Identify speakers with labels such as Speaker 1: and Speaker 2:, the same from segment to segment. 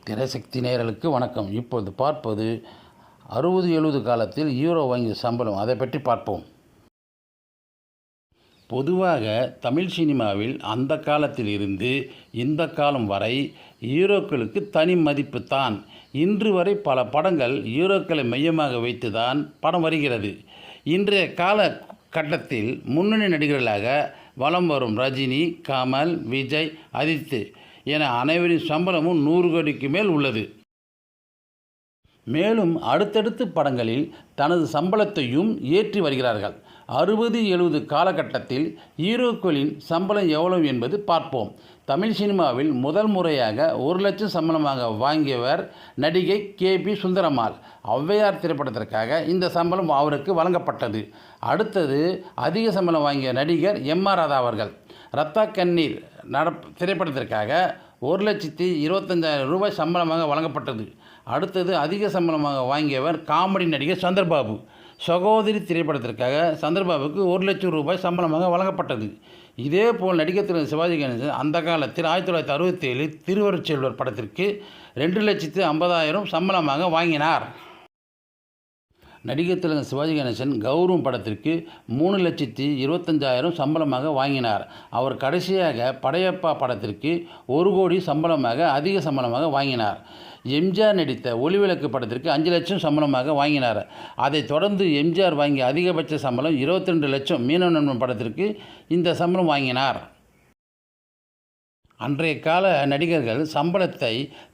Speaker 1: திரைசக்தி நேயர்களுக்கு வணக்கம். இப்போது பார்ப்பது 60-70 காலத்தில் ஹீரோ வாங்கிய சம்பளம். அதை பற்றி பார்ப்போம். பொதுவாக தமிழ் சினிமாவில் அந்த காலத்தில் இருந்து இந்த காலம் வரை ஹீரோக்களுக்கு தனி மதிப்பு தான். இன்று வரை பல படங்கள் ஹீரோக்களை மையமாக வைத்து தான் படம் வருகிறது. இன்றைய கால கட்டத்தில் முன்னணி நடிகர்களாக வலம் வரும் ரஜினி, கமல், விஜய், ஆதித்யா என அனைவரின் சம்பளமும் 100 கோடிக்கு மேல் உள்ளது. மேலும் அடுத்தடுத்து படங்களில் தனது சம்பளத்தையும் ஏற்றி வருகிறார்கள். 60-70 காலகட்டத்தில் ஹீரோக்களின் சம்பளம் எவ்வளவு என்பது பார்ப்போம். தமிழ் சினிமாவில் முதல் முறையாக 1 லட்சம் சம்பளமாக வாங்கியவர் நடிகை கே.பி. சுந்தரம்மாள். ஔவையார் திரைப்படத்திற்காக இந்த சம்பளம் அவருக்கு வழங்கப்பட்டது. அடுத்தது அதிக சம்பளம் வாங்கிய நடிகர் எம்.ஆர். ராதா அவர்கள். ரத்த கண்ணீர் திரைப்படத்திற்காக 1,25,000 ரூபாய் சம்பளமாக வழங்கப்பட்டது. அடுத்தது அதிக சம்பளமாக வாங்கியவர் காமெடி நடிகர் சந்திரபாபு. சகோதரி திரைப்படத்திற்காக சந்திரபாபுக்கு 1 லட்சம் ரூபாய் சம்பளமாக வழங்கப்பட்டது. இதேபோல் நடிகர் திரு சிவாஜி கணேசன் அந்த காலத்தில் 1967 திருவருட்செல்வர் படத்திற்கு 2,50,000 சம்பளமாக வாங்கினார். நடிகர் திலகம் சிவாஜி கணேசன் கௌரவம் படத்திற்கு 3,25,000 சம்பளமாக வாங்கினார். அவர் கடைசியாக படையப்பா படத்திற்கு 1 கோடி சம்பளமாக அதிக சம்பளமாக வாங்கினார். எம்ஜிஆர் நடித்த ஒளிவிளக்கு படத்திற்கு 5 லட்சம் சம்பளமாக வாங்கினார். அதைத் தொடர்ந்து எம்ஜிஆர் வாங்கிய அதிகபட்ச சம்பளம் 22 லட்சம் மீனவ நண்பன் படத்திற்கு இந்த சம்பளம் வாங்கினார். அன்றைய கால நடிகர்கள் சம்பளத்தை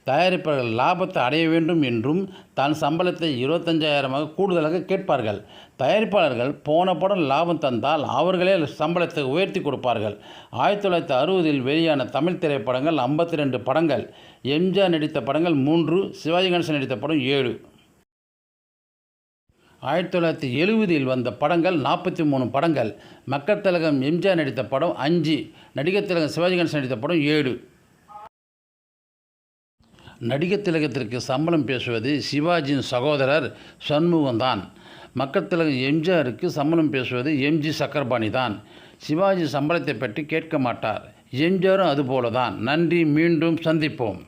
Speaker 1: தயாரிப்பாளர்கள் லாபத்தை அடைய வேண்டும் என்றும் தன் சம்பளத்தை 25,000 கூடுதலாக கேட்பார்கள். தயாரிப்பாளர்கள் போன படம் லாபம் தந்தால் அவர்களே சம்பளத்தை உயர்த்தி கொடுப்பார்கள். 1960இல் வெளியான தமிழ் திரைப்படங்கள் 52 படங்கள். எம்ஜிஆர் நடித்த படங்கள் 3, சிவாஜி கணேசன் நடித்த படம் 7. 1970இல் வந்த படங்கள் 43 படங்கள். மக்கள் திலகம் எம்ஜிஆர் நடித்த படம் 5, நடிகர் திலகம் சிவாஜி கணேசன் நடித்த படம் 7. நடிகர் திலகத்திற்கு சம்பளம் பேசுவது சிவாஜியின் சகோதரர் சண்முகம் தான். மக்கள் திலகம் எம்ஜிஆருக்கு சம்பளம் பேசுவது எம்ஜி சக்கரபாணி தான். சிவாஜி சம்பளத்தை பற்றி கேட்க மாட்டார். எம்ஜிஆரும் அதுபோல தான். நன்றி. மீண்டும் சந்திப்போம்.